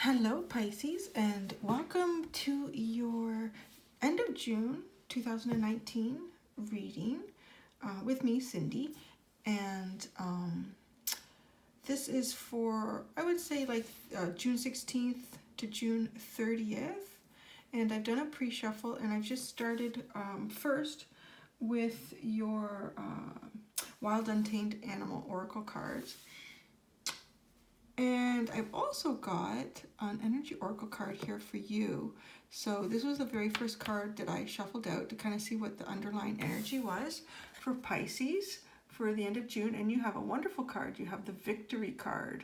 Hello Pisces, and welcome to your end of June 2019 reading with me, Cindy. And this is for, I would say, like June 16th to June 30th. And I've done a pre-shuffle, and I've just started first with your Wild Untamed Animal Oracle cards. And I've also got an energy oracle card here for you. So this was the very first card that I shuffled out to kind of see what the underlying energy was for Pisces for the end of June. And you have a wonderful card. You have the Victory card.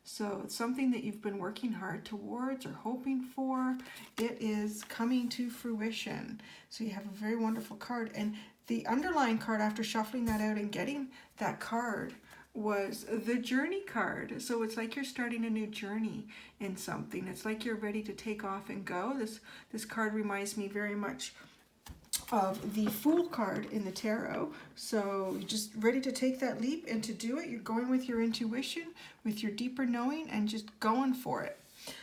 So it's something that you've been working hard towards or hoping for. It is coming to fruition. So you have a very wonderful card. And the underlying card, after shuffling that out and getting that card, was the Journey card. So it's like you're starting a new journey in something. It's like you're ready to take off and go. This card reminds me very much of the Fool card in the tarot. So you're just ready to take that leap and to do it. You're going with your intuition, with your deeper knowing, and just going for it.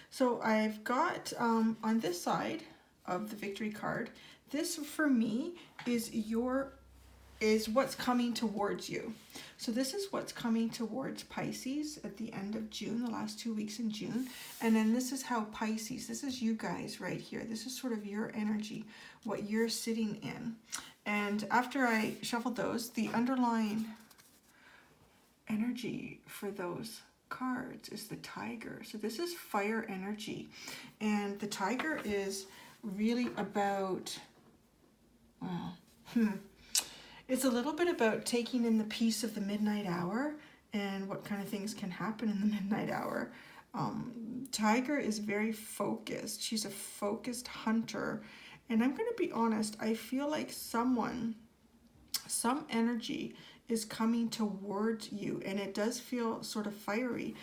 So I've got on this side of the Victory card, this for me is what's coming towards you. So this is what's coming towards Pisces at the end of June, the last 2 weeks in June. And then this is how Pisces, this is you guys right here. This is sort of your energy, what you're sitting in. And after I shuffled those, the underlying energy for those cards is the Tiger. So this is fire energy. And the Tiger is really about, well, it's a little bit about taking in the peace of the midnight hour and what kind of things can happen in the midnight hour. Tiger is very focused. She's a focused hunter. And I'm going to be honest, I feel like some energy is coming towards you, and it does feel sort of fiery.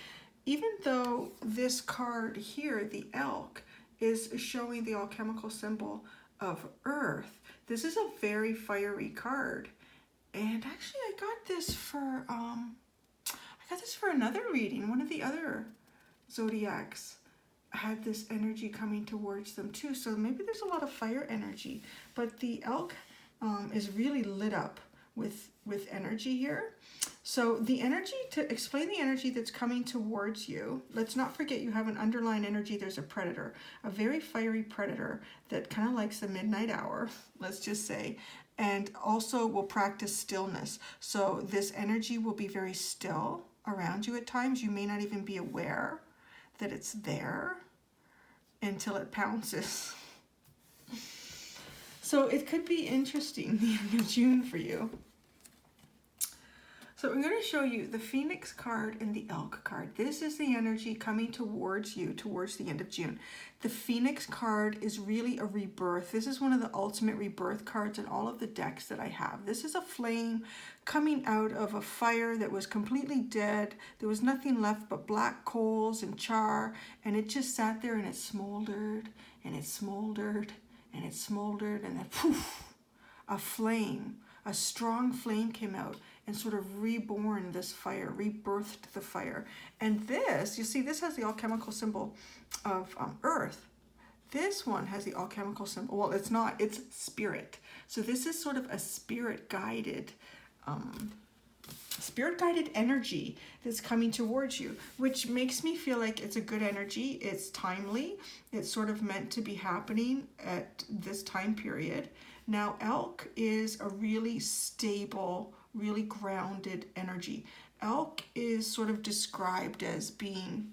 Even though this card here, the Elk, is showing the alchemical symbol of Earth, this is a very fiery card. And actually I got this for another reading. One of the other zodiacs had this energy coming towards them too. So maybe there's a lot of fire energy, but the Elk is really lit up with energy here. So the energy, to explain the energy that's coming towards you, let's not forget you have an underlying energy. There's a predator, a very fiery predator that kind of likes the midnight hour, let's just say, and also will practice stillness. So this energy will be very still around you at times. You may not even be aware that it's there until it pounces. So it could be interesting, the end of June for you. So I'm going to show you the Phoenix card and the Elk card. This is the energy coming towards you towards the end of June. The Phoenix card is really a rebirth. This is one of the ultimate rebirth cards in all of the decks that I have. This is a flame coming out of a fire that was completely dead. There was nothing left but black coals and char, and it just sat there and it smoldered and it smoldered and it smoldered, and then poof, a flame, a strong flame came out and sort of reborn this fire, rebirthed the fire. And this, you see, this has the alchemical symbol of Earth. This one has the alchemical symbol, well, it's not, it's spirit. So this is sort of a spirit-guided energy that's coming towards you, which makes me feel like it's a good energy. It's timely. It's sort of meant to be happening at this time period. Now, Elk is a really stable, really grounded energy. Elk is sort of described as being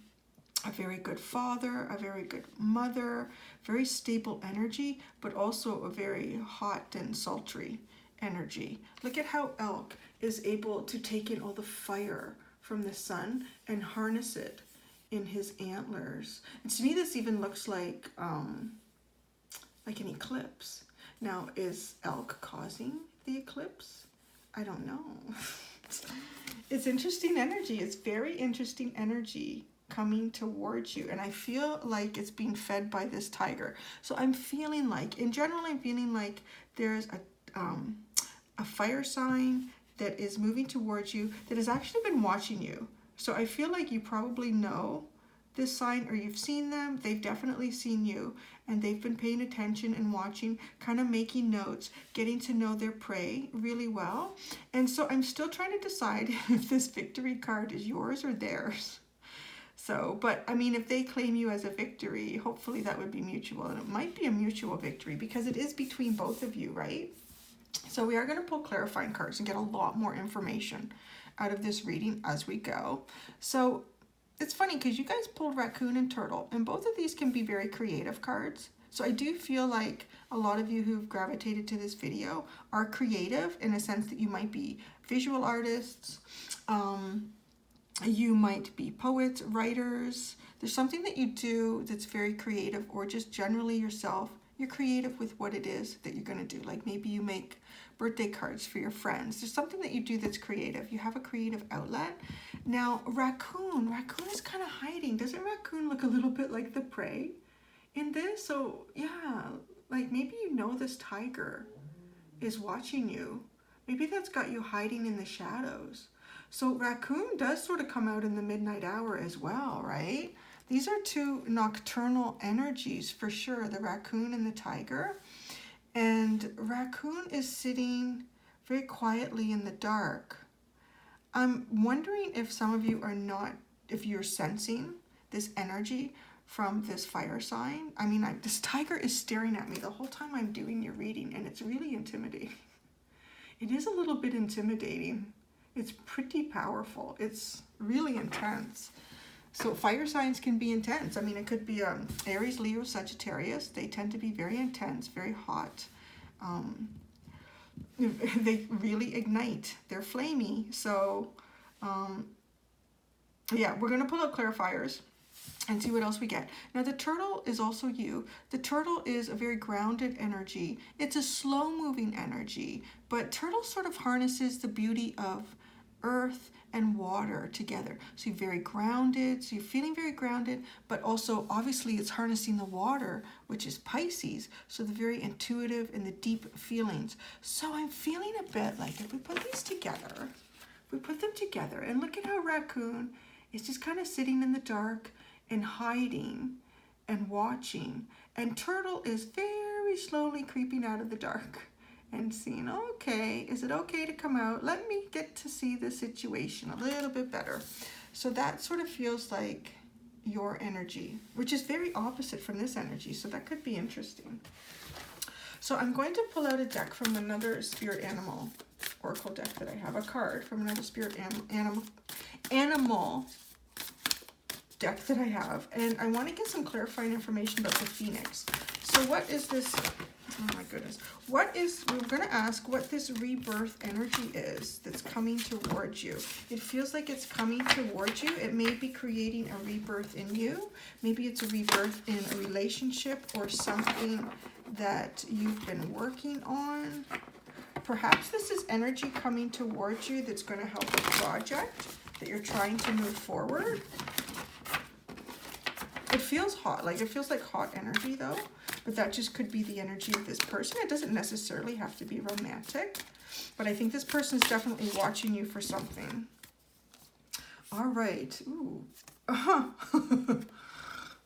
a very good father, a very good mother, very stable energy, but also a very hot and sultry energy. Look at how Elk is able to take in all the fire from the sun and harness it in his antlers. And to me, this even looks like an eclipse. Now, is Elk causing the eclipse? I don't know. It's interesting energy. It's very interesting energy coming towards you. And I feel like it's being fed by this Tiger. So I'm feeling like, in general, I'm feeling like there's a fire sign that is moving towards you that has actually been watching you. So I feel like you probably know this sign, or you've seen them, they've definitely seen you, and they've been paying attention and watching, kind of making notes, getting to know their prey really well. And so I'm still trying to decide if this victory card is yours or theirs. So, but I mean, if they claim you as a victory, hopefully that would be mutual, and it might be a mutual victory because it is between both of you, right? So we are going to pull clarifying cards and get a lot more information out of this reading as we go. So it's funny because you guys pulled Raccoon and Turtle, and both of these can be very creative cards. So I do feel like a lot of you who've gravitated to this video are creative in a sense that you might be visual artists, you might be poets, writers. There's something that you do that's very creative, or just generally yourself. You're creative with what it is that you're going to do. Like maybe you make birthday cards for your friends. There's something that you do that's creative. You have a creative outlet. Now, Raccoon is kind of hiding. Doesn't Raccoon look a little bit like the prey in this? So yeah, like maybe you know this tiger is watching you. Maybe that's got you hiding in the shadows. So Raccoon does sort of come out in the midnight hour as well, right? These are two nocturnal energies for sure, the Raccoon and the tiger. And Raccoon is sitting very quietly in the dark. I'm wondering if some of you are not, if you're sensing this energy from this fire sign. I mean, this tiger is staring at me the whole time I'm doing your reading, and it's really intimidating. It is a little bit intimidating. It's pretty powerful. It's really intense. So fire signs can be intense. I mean, it could be Aries, Leo, Sagittarius. They tend to be very intense, very hot. They really ignite. They're flamey. So, yeah, we're going to pull out clarifiers and see what else we get. Now, the turtle is also you. The turtle is a very grounded energy. It's a slow-moving energy, but turtle sort of harnesses the beauty of earth and water together. So you're very grounded, so you're feeling very grounded, but also obviously it's harnessing the water, which is Pisces, so the very intuitive and the deep feelings. So I'm feeling a bit like if we put these together, and look at how Raccoon is just kind of sitting in the dark and hiding and watching, and Turtle is very slowly creeping out of the dark and seeing, okay, is it okay to come out? Let me get to see the situation a little bit better. So that sort of feels like your energy, which is very opposite from this energy. So that could be interesting. So I'm going to pull out a deck from another spirit animal oracle deck that I have, a card from another spirit animal deck that I have. And I want to get some clarifying information about the Phoenix. So what is this? Oh my goodness. We're going to ask what this rebirth energy is that's coming towards you. It feels like it's coming towards you. It may be creating a rebirth in you. Maybe it's a rebirth in a relationship or something that you've been working on. Perhaps this is energy coming towards you that's going to help a project that you're trying to move forward. It feels hot, like it feels like hot energy though, but that just could be the energy of this person. It doesn't necessarily have to be romantic, but I think this person is definitely watching you for something. All right. Ooh.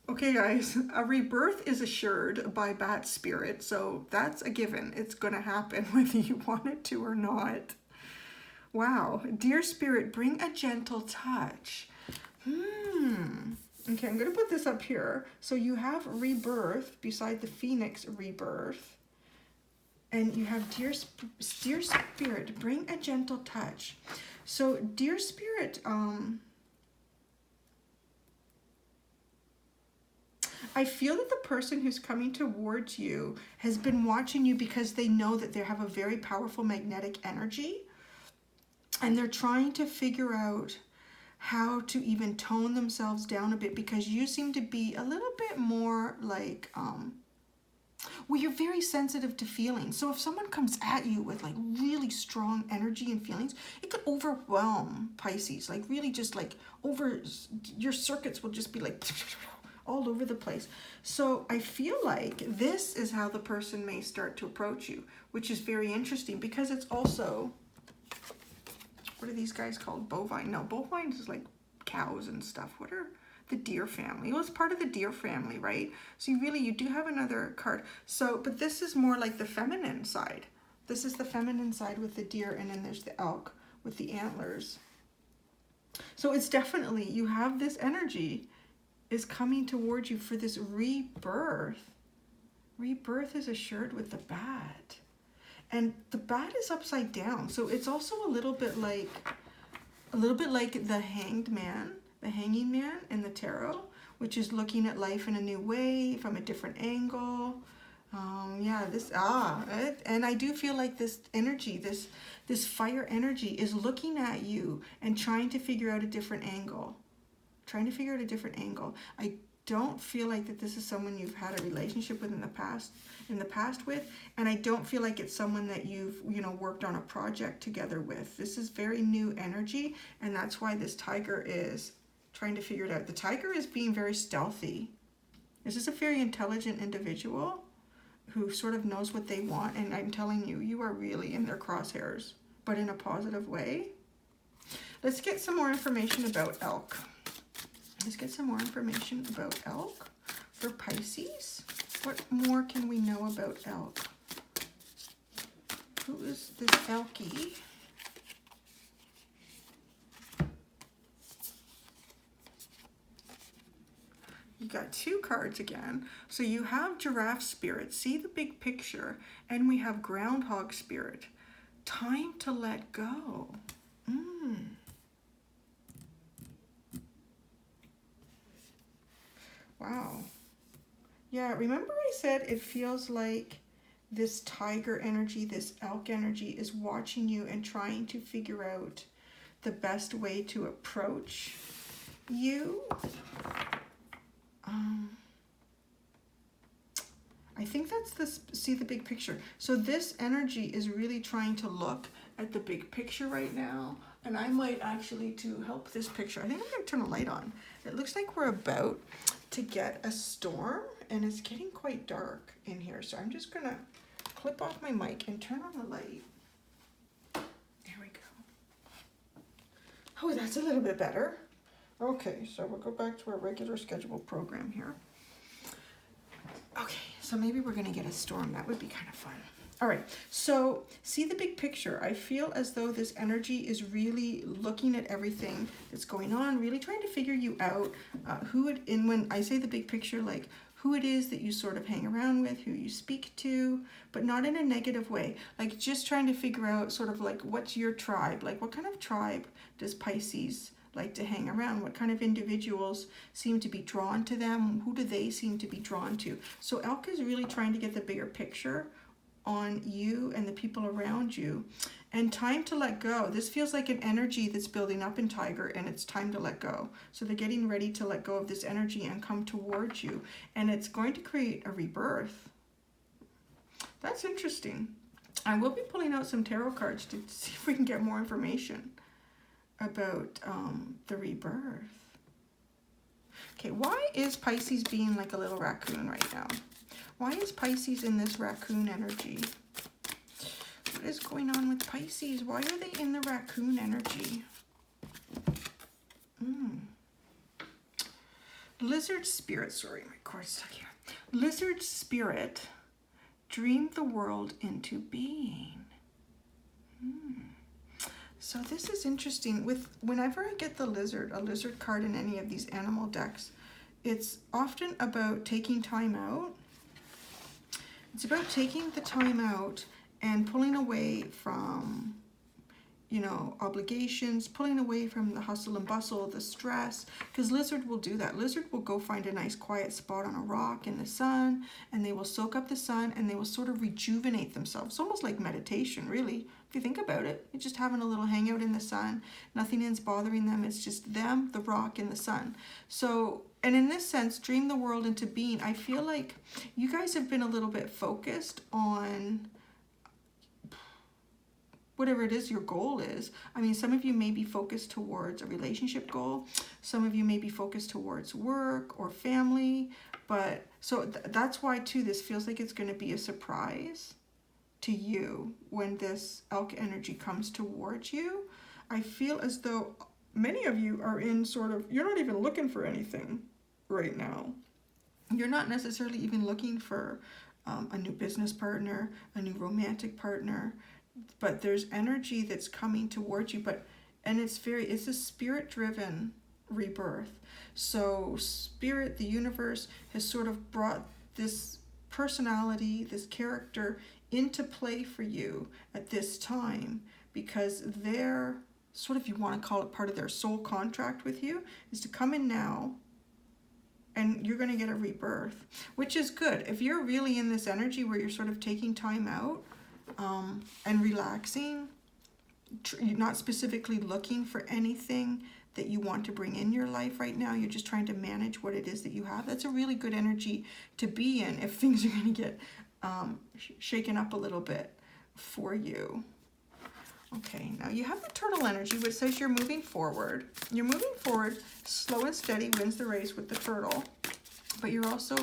Okay, guys, a rebirth is assured by Bat Spirit, so that's a given. It's going to happen whether you want it to or not. Wow. Dear Spirit, bring a gentle touch. Okay, I'm going to put this up here. So you have rebirth beside the Phoenix rebirth. And you have dear Spirit, bring a gentle touch. So dear Spirit, I feel that the person who's coming towards you has been watching you because they know that they have a very powerful magnetic energy. And they're trying to figure out how to even tone themselves down a bit, because you seem to be a little bit more like, well, you're very sensitive to feelings. So if someone comes at you with like really strong energy and feelings, it could overwhelm Pisces, like really just like your circuits will just be like all over the place. So I feel like this is how the person may start to approach you, which is very interesting because it's also, what are these guys called? Bovine? No, bovine is like cows and stuff. What are the deer family. Well, it's part of the deer family, right? So you do have another card. So, but this is more like the feminine side. This is the feminine side with the deer, and then there's the elk with the antlers. So it's definitely, you have this energy is coming towards you for this rebirth. Rebirth is assured with the bat. And the bat is upside down. So it's also a little bit like the hanged man, the hanging man in the tarot, which is looking at life in a new way, from a different angle. And I do feel like this energy, this fire energy is looking at you and trying to figure out a different angle. I don't feel like that this is someone you've had a relationship with in the past with, and I don't feel like it's someone that you've, worked on a project together with. This is very new energy, and that's why this tiger is trying to figure it out. The tiger is being very stealthy. This is a very intelligent individual who sort of knows what they want, and I'm telling you, you are really in their crosshairs, but in a positive way. Let's get some more information about elk. For Pisces. What more can we know about elk? Who is this elky? You got two cards again. So you have giraffe spirit, see the big picture, and we have groundhog spirit. Time to let go. Wow. Yeah, remember I said it feels like this tiger energy, this elk energy is watching you and trying to figure out the best way to approach you. I think that's see the big picture. So this energy is really trying to look at the big picture right now. And I might actually, to help this picture, I think I'm going to turn a light on. It looks like we're about to get a storm, and it's getting quite dark in here. So I'm just going to clip off my mic and turn on the light. There we go. Oh, that's a little bit better. Okay, so we'll go back to our regular scheduled program here. Okay, so maybe we're going to get a storm. That would be kind of fun. All right, so see the big picture. I feel as though this energy is really looking at everything that's going on, really trying to figure you out, when I say the big picture, like who it is that you sort of hang around with, who you speak to, but not in a negative way. Like just trying to figure out sort of like what's your tribe? Like what kind of tribe does Pisces like to hang around? What kind of individuals seem to be drawn to them? Who do they seem to be drawn to? So elk is really trying to get the bigger picture on you and the people around you. And time to let go. This feels like an energy that's building up in tiger, and it's time to let go. So they're getting ready to let go of this energy and come towards you, and it's going to create a rebirth. That's interesting. I will be pulling out some tarot cards to see if we can get more information about the rebirth. Okay, why is Pisces being like a little raccoon right now? Why is Pisces in this raccoon energy? What is going on with Pisces? Why are they in the raccoon energy? Lizard spirit, sorry, my cord's stuck here. Lizard spirit dreamed the world into being. So this is interesting. Whenever I get a lizard card in any of these animal decks, it's often about taking time out. It's about taking the time out and pulling away from, obligations, pulling away from the hustle and bustle, the stress, because lizard will do that. Lizard will go find a nice quiet spot on a rock in the sun, and they will soak up the sun, and they will sort of rejuvenate themselves. It's almost like meditation, really. If you think about it, you're just having a little hangout in the sun. Nothing is bothering them. It's just them, the rock, and the sun. So, and in this sense, dream the world into being. I feel like you guys have been a little bit focused on whatever it is your goal is. I mean, some of you may be focused towards a relationship goal. Some of you may be focused towards work or family. But so that's why, too, this feels like it's going to be a surprise to you when this elk energy comes towards you. I feel as though many of you are in sort of, you're not even looking for anything right now. You're not necessarily even looking for a new business partner, a new romantic partner, but there's energy that's coming towards you. And it's a spirit-driven rebirth. So spirit, the universe, has sort of brought this personality, this character into play for you at this time, because they're sort of, if you want to call it, part of their soul contract with you is to come in now, and you're going to get a rebirth, which is good. If you're really in this energy where you're sort of taking time out and relaxing, you're not specifically looking for anything that you want to bring in your life right now, you're just trying to manage what it is that you have, that's a really good energy to be in if things are going to get shaken up a little bit for you. Okay, now you have the turtle energy, which says you're moving forward. You're moving forward, slow and steady wins the race with the turtle, but you're also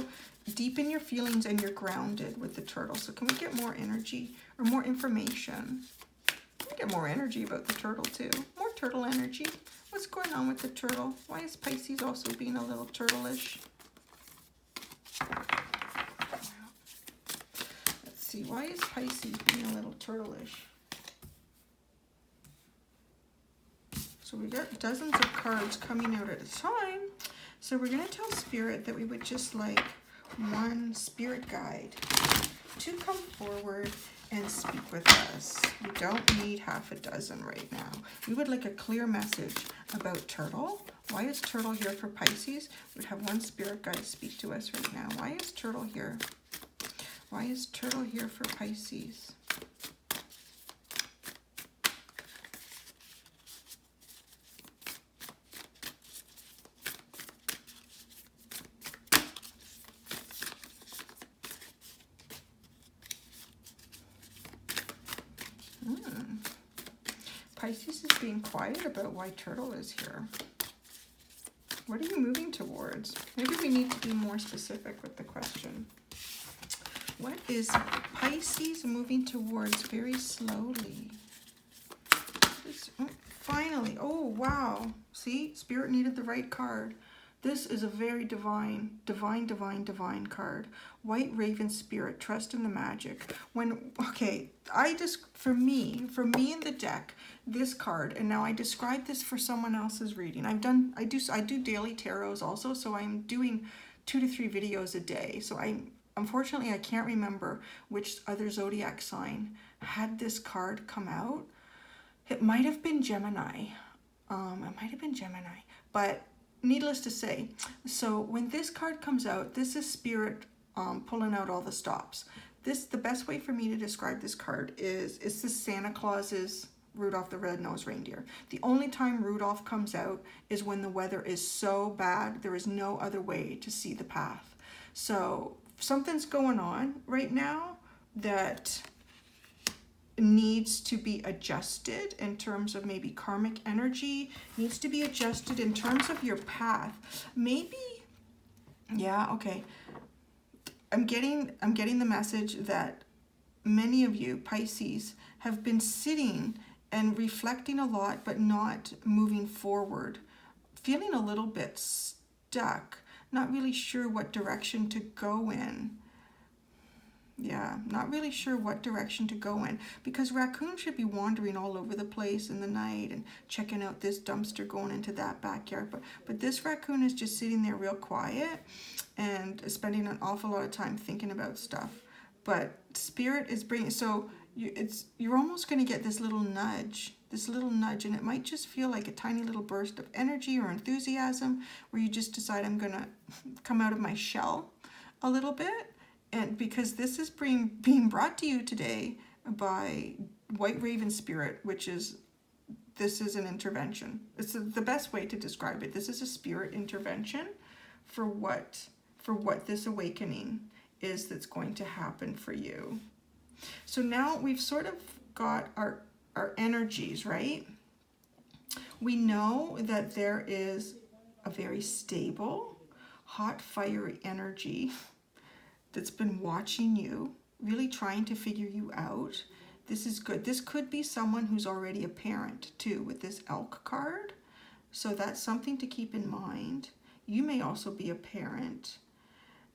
deep in your feelings and you're grounded with the turtle. So can we get more energy or more information? Can we get more energy about the turtle too? More turtle energy. What's going on with the turtle? Why is Pisces also being a little turtle-ish? Let's see, why is Pisces being a little turtle-ish? So we got dozens of cards coming out at a time. So we're going to tell Spirit that we would just like one spirit guide to come forward and speak with us. We don't need half a dozen right now. We would like a clear message about turtle. Why is turtle here for Pisces? We'd have one spirit guide speak to us right now. Why is turtle here? Why is turtle here for Pisces? Pisces is being quiet about why turtle is here. What are you moving towards? Maybe we need to be more specific with the question. What is Pisces moving towards very slowly? Finally. Oh, wow. See? Spirit needed the right card. This is a very divine card. White Raven Spirit, trust in the magic. For me in the deck, this card, and now I describe this for someone else's reading. I do daily tarots also, so I'm doing 2 to 3 videos a day. So unfortunately I can't remember which other zodiac sign had this card come out. It might have been Gemini. But needless to say, so when this card comes out, this is Spirit pulling out all the stops. The best way for me to describe this card is it's the Santa Claus's Rudolph the Red-Nosed Reindeer. The only time Rudolph comes out is when the weather is so bad, there is no other way to see the path. So something's going on right now that needs to be adjusted in terms of maybe karmic energy, needs to be adjusted in terms of your path. Maybe, yeah, okay. I'm getting the message that many of you, Pisces, have been sitting and reflecting a lot, but not moving forward, feeling a little bit stuck, not really sure what direction to go in. Yeah, not really sure what direction to go in, because Raccoon should be wandering all over the place in the night and checking out this dumpster going into that backyard. But this Raccoon is just sitting there real quiet and spending an awful lot of time thinking about stuff. But Spirit is bringing, so you're almost going to get this little nudge, and it might just feel like a tiny little burst of energy or enthusiasm where you just decide, I'm going to come out of my shell a little bit. And because this is being brought to you today by White Raven Spirit, this is an intervention. It's the best way to describe it. This is a spirit intervention for what this awakening is that's going to happen for you. So now we've sort of got our energies, right? We know that there is a very stable, hot, fiery energy that's been watching you, really trying to figure you out. This is good. This could be someone who's already a parent too with this Elk card. So that's something to keep in mind. You may also be a parent.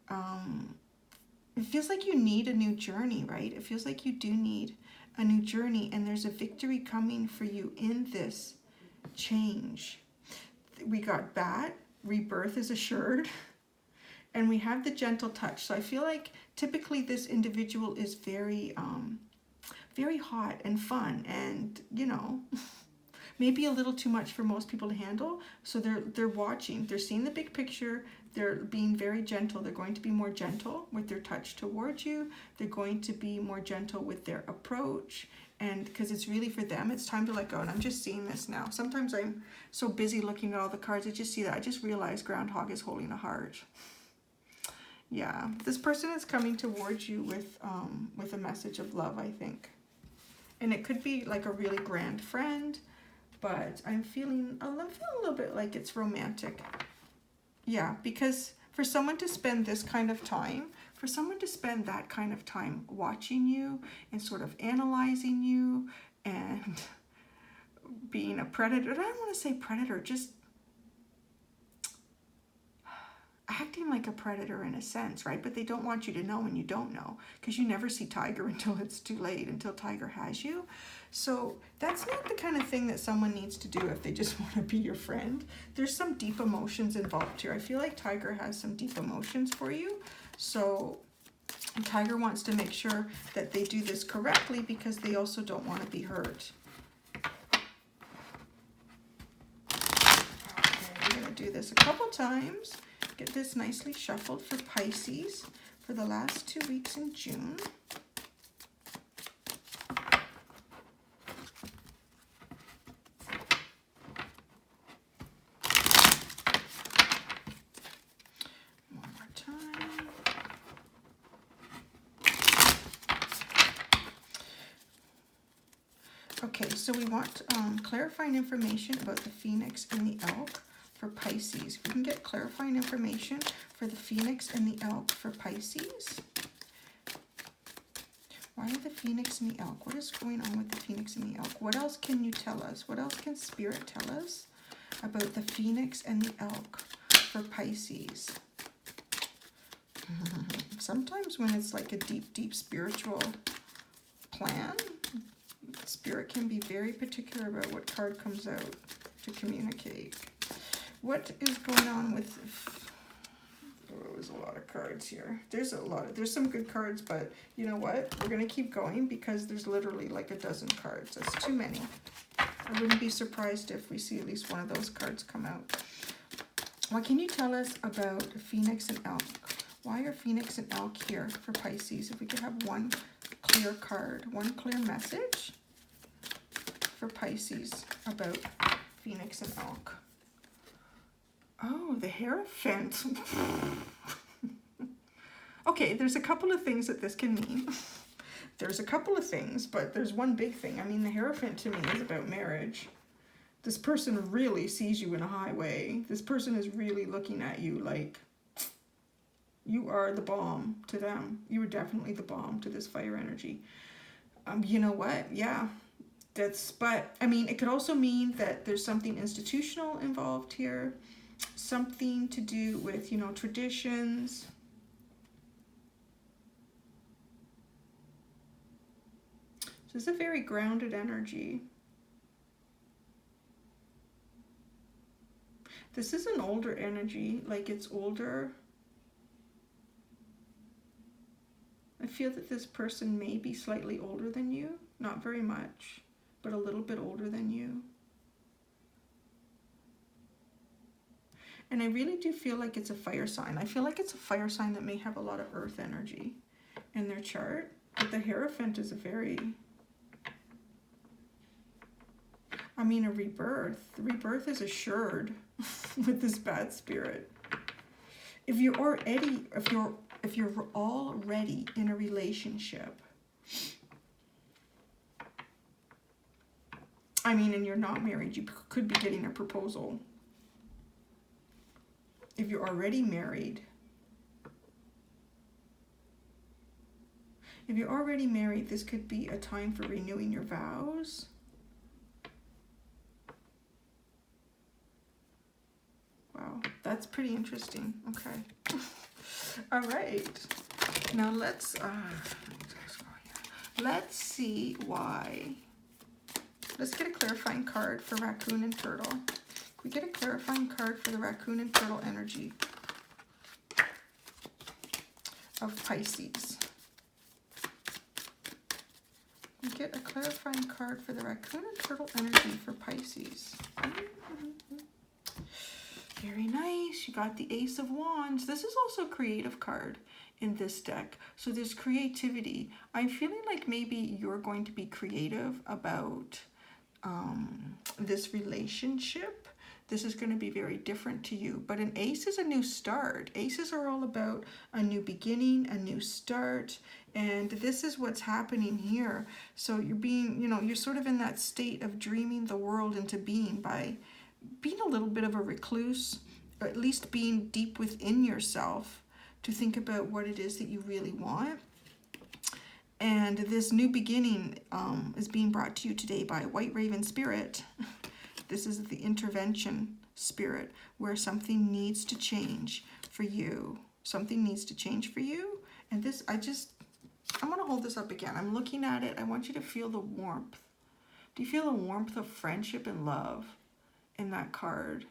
It feels like you need a new journey, right? It feels like you do need a new journey, and there's a victory coming for you in this change. We got Bat, rebirth is assured, and we have the gentle touch. So I feel like typically this individual is very, very hot and fun, and you know, maybe a little too much for most people to handle. So they're watching, they're seeing the big picture, they're being very gentle. They're going to be more gentle with their touch towards you. They're going to be more gentle with their approach. And because it's really for them, it's time to let go. And I'm just seeing this now. Sometimes I'm so busy looking at all the cards, I just see that. I just realized Groundhog is holding a heart. Yeah, this person is coming towards you with a message of love, I think. And it could be like a really grand friend, but I'm feeling a little bit like it's romantic. Yeah, because for someone to spend this kind of time, for someone to spend that kind of time watching you and sort of analyzing you and being a predator, I don't want to say predator, just acting like a predator in a sense, right? But they don't want you to know when you don't know, because you never see Tiger until it's too late, until Tiger has you. So that's not the kind of thing that someone needs to do if they just want to be your friend. There's some deep emotions involved here. I feel like Tiger has some deep emotions for you. So Tiger wants to make sure that they do this correctly, because they also don't want to be hurt. Okay, we're going to do this a couple times. Get this nicely shuffled for Pisces for the last 2 weeks in June. One more time. Okay, so we want clarifying information about the Phoenix and the Elk for Pisces. We can get clarifying information for the Phoenix and the Elk for Pisces. Why are the Phoenix and the Elk? What is going on with the Phoenix and the Elk? What else can you tell us? What else can Spirit tell us about the Phoenix and the Elk for Pisces? Sometimes when it's like a deep, deep spiritual plan, Spirit can be very particular about what card comes out to communicate. What is going on with... Oh, there's a lot of cards here. There's some good cards, but you know what? We're going to keep going because there's literally like a dozen cards. That's too many. I wouldn't be surprised if we see at least one of those cards come out. What can you tell us about Phoenix and Elk? Why are Phoenix and Elk here for Pisces? If we could have one clear card, one clear message for Pisces about Phoenix and Elk. Oh, the Hierophant. Okay, there's a couple of things that this can mean. There's a couple of things, but there's one big thing. I mean, the Hierophant to me is about marriage. This person really sees you in a high way. This person is really looking at you like you are the bomb to them. You are definitely the bomb to this fire energy. You know what? Yeah. But I mean, it could also mean that there's something institutional involved here. Something to do with, you know, traditions. So it's a very grounded energy. This is an older energy, like it's older. I feel that this person may be slightly older than you, not very much, but a little bit older than you. And I really do feel like it's a fire sign. I feel like it's a fire sign that may have a lot of earth energy in their chart. But the Hierophant is a very... I mean, a rebirth. The rebirth is assured with this bad spirit. If you're already in a relationship, I mean, and you're not married, you could be getting a proposal. If you're already married, this could be a time for renewing your vows. Wow, that's pretty interesting. Okay. All right. Now let's see why. Let's get a clarifying card for Raccoon and Turtle. Can we get a clarifying card for the Raccoon and Turtle energy of Pisces? We get a clarifying card for the Raccoon and Turtle energy for Pisces. Very nice. You got the Ace of Wands. This is also a creative card in this deck. So there's creativity. I'm feeling like maybe you're going to be creative about this relationship. This is going to be very different to you. But an ace is a new start. Aces are all about a new beginning, a new start. And this is what's happening here. So you're being, you're sort of in that state of dreaming the world into being by being a little bit of a recluse, or at least being deep within yourself to think about what it is that you really want. And this new beginning is being brought to you today by White Raven Spirit. This is the intervention spirit where something needs to change for you. Something needs to change for you. And this, I'm going to hold this up again. I'm looking at it. I want you to feel the warmth. Do you feel the warmth of friendship and love in that card?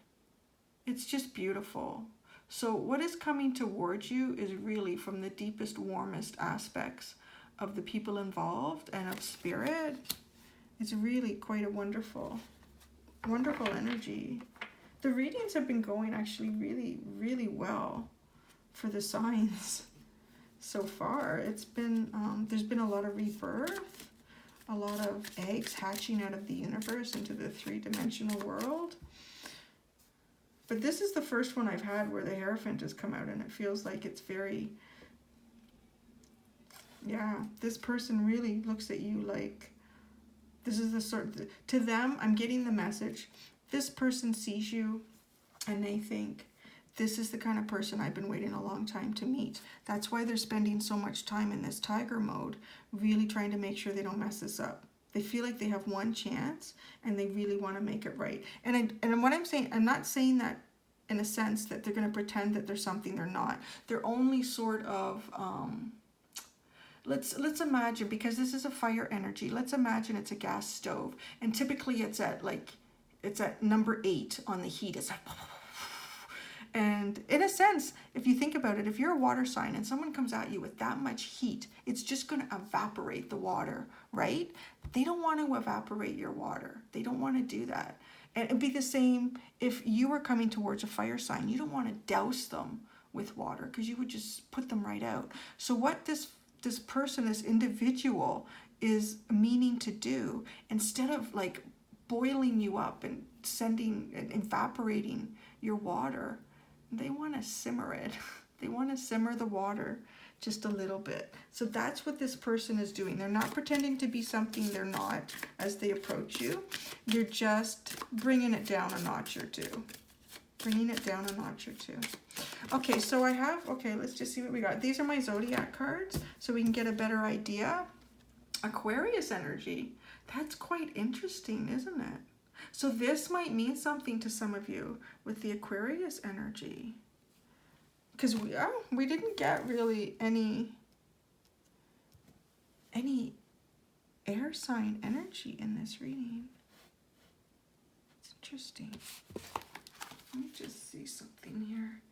It's just beautiful. So what is coming towards you is really from the deepest, warmest aspects of the people involved and of spirit. It's really quite a wonderful energy. The readings have been going actually really, really well for the signs so far. It's been, there's been a lot of rebirth, a lot of eggs hatching out of the universe into the three-dimensional world. But this is the first one I've had where the Hierophant has come out, and it feels like it's very, yeah, this person really looks at you like, this is the sort, to them, I'm getting the message, this person sees you and they think, this is the kind of person I've been waiting a long time to meet. That's why they're spending so much time in this tiger mode, really trying to make sure they don't mess this up. They feel like they have one chance and they really want to make it right. And what I'm saying, I'm not saying that in a sense that they're going to pretend that there's something they're not. They're only sort of, let's imagine, because this is a fire energy, let's imagine it's a gas stove. And typically it's at number 8 on the heat. It's like, and in a sense, if you think about it, if you're a water sign and someone comes at you with that much heat, it's just going to evaporate the water, right? They don't want to evaporate your water. They don't want to do that. And it'd be the same if you were coming towards a fire sign. You don't want to douse them with water because you would just put them right out. So what this person, this individual is meaning to do, instead of like boiling you up and evaporating your water, they want to simmer it. They want to simmer the water just a little bit. So that's what this person is doing. They're not pretending to be something they're not as they approach you. You're just bringing it down a notch or two. Bringing it down a notch or two. Okay, so let's just see what we got. These are my zodiac cards so we can get a better idea. Aquarius energy. That's quite interesting, isn't it? So this might mean something to some of you with the Aquarius energy. Because we didn't get really any air sign energy in this reading. It's interesting. Let me just see something here.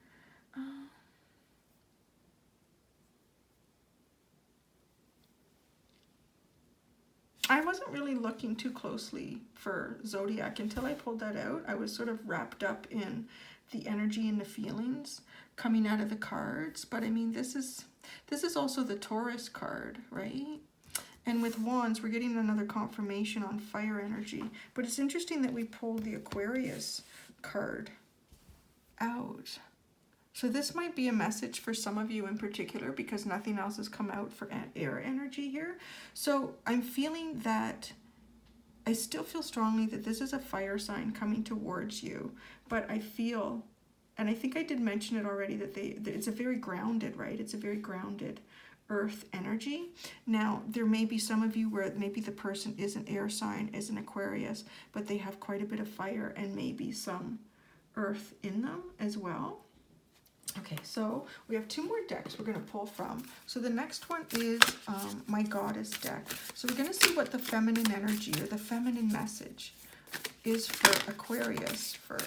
I wasn't really looking too closely for zodiac until I pulled that out. I was sort of wrapped up in the energy and the feelings coming out of the cards. But I mean, this is also the Taurus card, right? And with wands, we're getting another confirmation on fire energy. But it's interesting that we pulled the Aquarius card out. So this might be a message for some of you in particular because nothing else has come out for air energy here. So I'm feeling that, I still feel strongly that this is a fire sign coming towards you. But I feel, and I think I did mention it already, that it's a very grounded, right? It's a very grounded earth energy. Now, there may be some of you where maybe the person is an air sign, is an Aquarius, but they have quite a bit of fire and maybe some earth in them as well. Okay, so we have 2 more decks we're going to pull from. So the next one is my goddess deck. So we're going to see what the feminine energy or the feminine message is for Aquarius for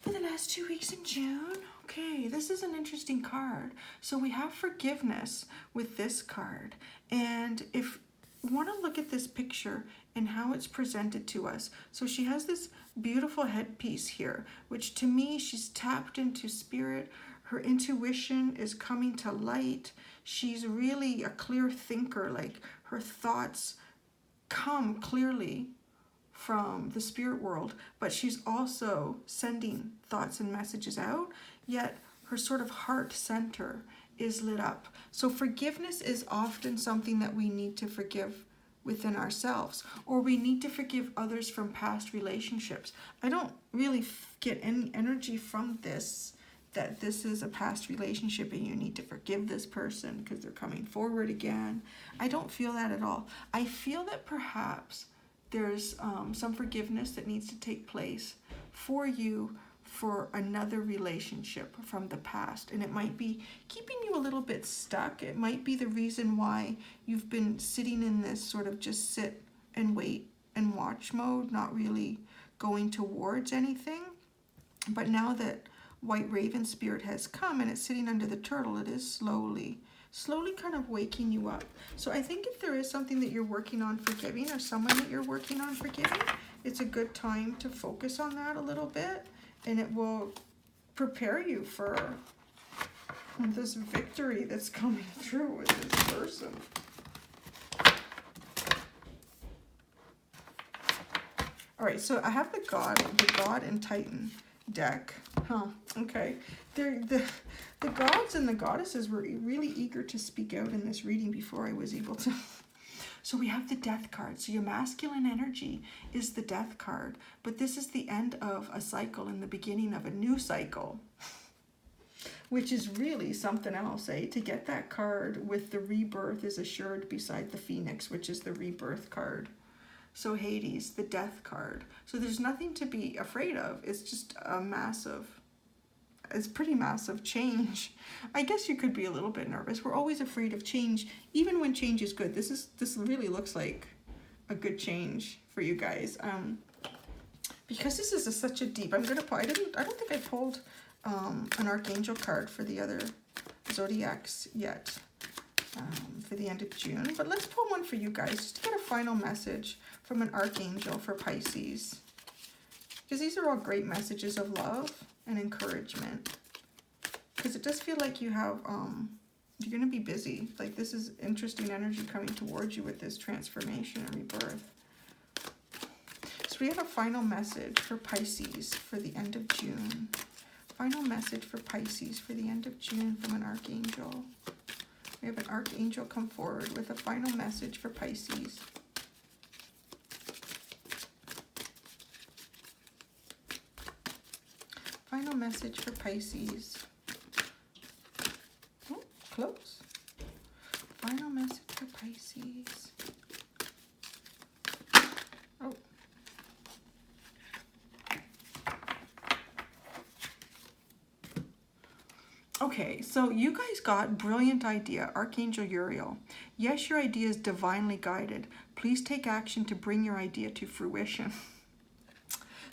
the last 2 weeks in June. Okay, this is an interesting card. So we have forgiveness with this card. And if you want to look at this picture and how it's presented to us. So she has this beautiful headpiece here, which to me, she's tapped into spirit. Her intuition is coming to light. She's really a clear thinker, like her thoughts come clearly from the spirit world, but she's also sending thoughts and messages out, yet her sort of heart center is lit up. So forgiveness is often something that we need to forgive within ourselves, or we need to forgive others from past relationships. I don't really get any energy from this, that this is a past relationship and you need to forgive this person because they're coming forward again. I don't feel that at all. I feel that perhaps there's some forgiveness that needs to take place for you for another relationship from the past. And it might be keeping you a little bit stuck. It might be the reason why you've been sitting in this sort of just sit and wait and watch mode, not really going towards anything. But now that White Raven Spirit has come and it's sitting under the turtle, it is slowly kind of waking you up. So I think if there is something that you're working on forgiving or someone that you're working on forgiving, it's a good time to focus on that a little bit, and it will prepare you for this victory that's coming through with this person. All right, so I have the God and Titan deck. Okay. The gods and the goddesses were really eager to speak out in this reading before I was able to. So we have the Death card. So your masculine energy is the Death card, but this is the end of a cycle and the beginning of a new cycle, which is really something else, eh? To get that card with the rebirth is assured beside the Phoenix, which is the rebirth card. So Hades, the Death card. So there's nothing to be afraid of. It's just a massive, it's pretty massive change. I guess you could be a little bit nervous. We're always afraid of change, even when change is good. This really looks like a good change for you guys. Because this is such a deep, I don't think I pulled an Archangel card for the other zodiacs yet. For the end of June, but let's pull one for you guys just to get a final message from an Archangel for Pisces, because these are all great messages of love and encouragement, because it does feel like you have you're going to be busy, like this is interesting energy coming towards you with this transformation and rebirth. So we have a final message for Pisces for the end of June. Final message for Pisces for the end of June from an Archangel. We have an Archangel come forward with a final message for Pisces. Final message for Pisces. Oh, close. Final message for Pisces. Oh. Okay, so you guys got brilliant idea, Archangel Uriel. Yes, your idea is divinely guided. Please take action to bring your idea to fruition.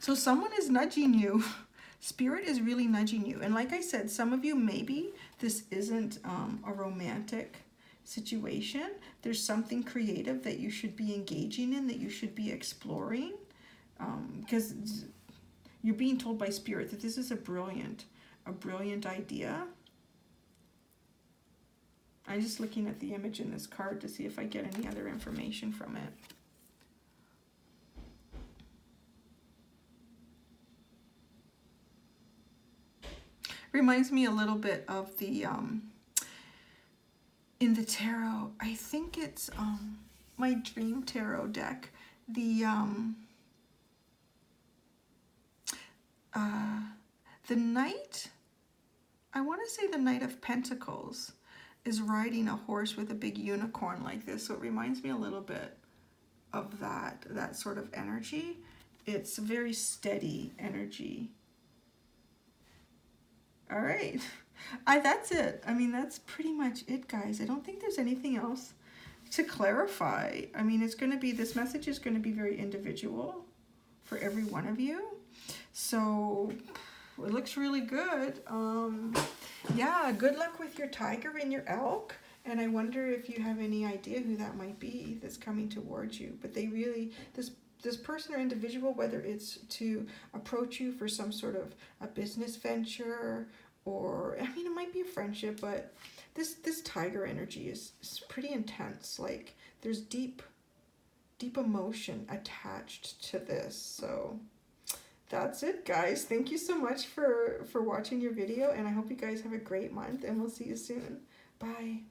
So someone is nudging you. Spirit is really nudging you. And like I said, some of you, maybe this isn't a romantic situation. There's something creative that you should be engaging in, that you should be exploring. Because you're being told by Spirit that this is a brilliant idea. I'm just looking at the image in this card to see if I get any other information from it. Reminds me a little bit of the in the tarot, I think it's my Dream Tarot deck, the Knight, I want to say the Knight of Pentacles is riding a horse with a big unicorn like this. So it reminds me a little bit of that sort of energy. it's very steady energy. All right. That's it. I mean, that's pretty much it, guys. I don't think there's anything else to clarify. I mean, it's going to be, this message is going to be very individual for every one of you. So it looks really good. Yeah, good luck with your tiger and your elk. And I wonder if you have any idea who that might be that's coming towards you. But they really, this person or individual, whether it's to approach you for some sort of a business venture, or, I mean, it might be a friendship, but this tiger energy is pretty intense. Like, there's deep emotion attached to this. So that's it, guys. Thank you so much for watching your video, and I hope you guys have a great month, and we'll see you soon. Bye.